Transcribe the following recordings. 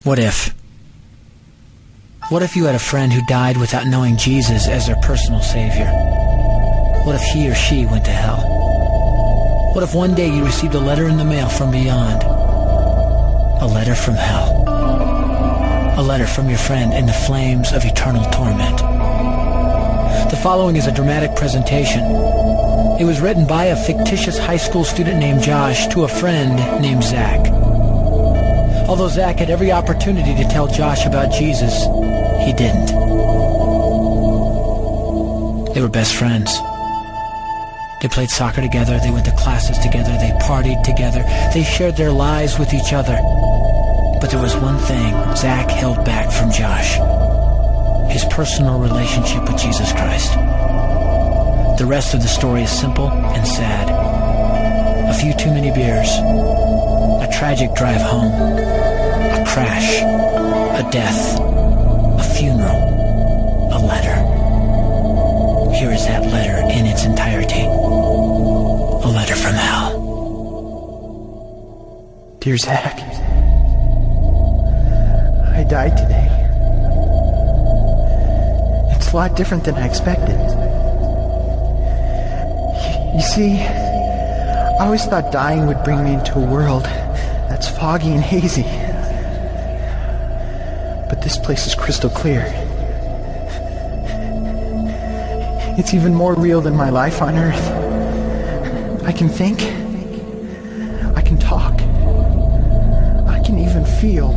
What if? What if you had a friend who died without knowing Jesus as their personal savior? What if he or she went to hell? What if one day you received a letter in the mail from beyond? A letter from hell. A letter from your friend in the flames of eternal torment. The following is a dramatic presentation. It was written by a fictitious high school student named Josh to a friend named Zach. Although Zach had every opportunity to tell Josh about Jesus, he didn't. They were best friends. They played soccer together, they went to classes together, they partied together, they shared their lives with each other. But there was one thing Zach held back from Josh: his personal relationship with Jesus Christ. The rest of the story is simple and sad. A few too many beers, a tragic drive home, a crash, a death, a funeral, a letter. Here is that letter in its entirety. A letter from hell. Dear Zach, I died today. It's a lot different than I expected. You see, I always thought dying would bring me into a world that's foggy and hazy. But this place is crystal clear. It's even more real than my life on Earth. I can think. I can talk. I can even feel.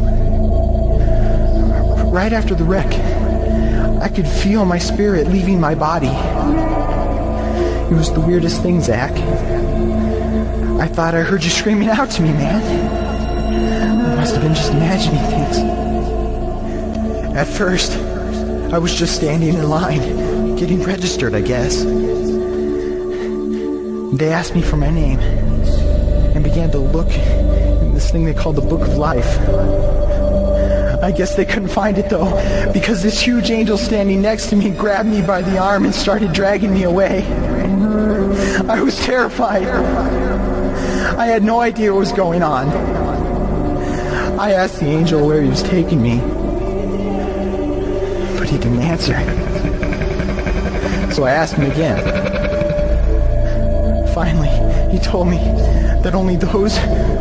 Right after the wreck, I could feel my spirit leaving my body. It was the weirdest thing, Zach. I thought I heard you screaming out to me, man. I must have been just imagining things. At first, I was just standing in line, getting registered, I guess. They asked me for my name and began to look in this thing they called the Book of Life. I guess they couldn't find it, though, because this huge angel standing next to me grabbed me by the arm and started dragging me away. I was terrified. I had no idea what was going on. I asked the angel where he was taking me, but he didn't answer. So I asked him again. Finally, he told me that only those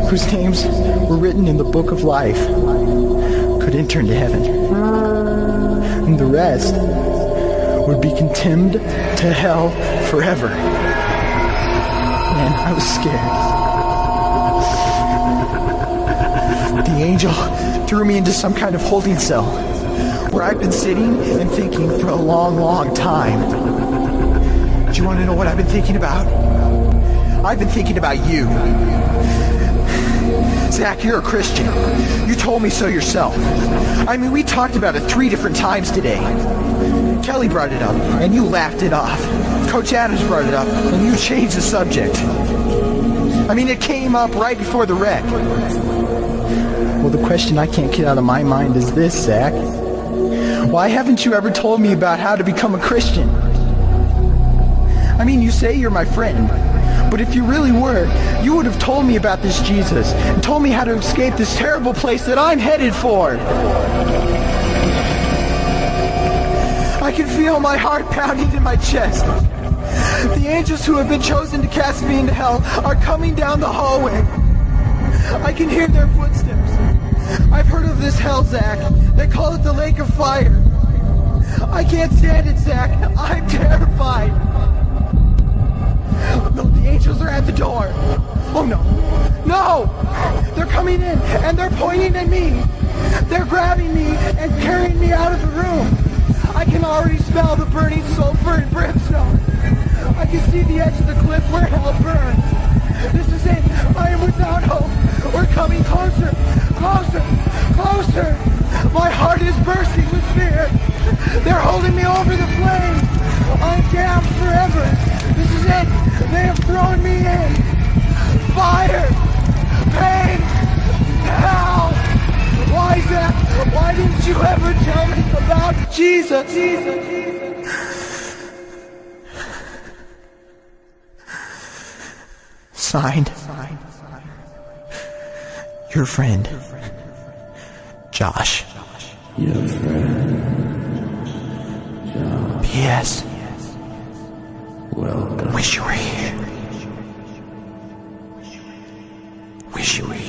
whose names were written in the Book of Life could enter into heaven. And the rest would be condemned to hell forever. Man, I was scared. The angel threw me into some kind of holding cell where I've been sitting and thinking for a long, long time. Do you want to know what I've been thinking about? I've been thinking about you. Zach, you're a Christian. You told me so yourself. I mean, we talked about it 3 different times today. Kelly brought it up, and you laughed it off. Coach Adams brought it up, and you changed the subject. I mean, it came up right before the wreck. Well, the question I can't get out of my mind is this, Zach. Why haven't you ever told me about how to become a Christian? I mean, you say you're my friend, but if you really were, you would have told me about this Jesus and told me how to escape this terrible place that I'm headed for. I can feel my heart pounding in my chest. The angels who have been chosen to cast me into hell are coming down the hallway. I can hear their footsteps. I've heard of this hell, Zach. They call it the lake of fire. I can't stand it, Zach. I'm terrified. No, the angels are at the door. Oh, no. No! They're coming in, and they're pointing at me. They're grabbing me and carrying me out of the room. I can already smell the burning sulfur and brimstone. I can see the edge of the cliff where hell burns. This is it. I am without hope. We're coming closer, closer, closer. My heart is bursting with fear. They're holding me over the flames. I'm damned forever. This is it. They have thrown me in. Fire, pain, hell. Why, Zach? Why didn't you ever tell me about Jesus? Signed, your friend, Josh. Your friend, Josh. P.S. Welcome. Wish you were here. Wish you were here.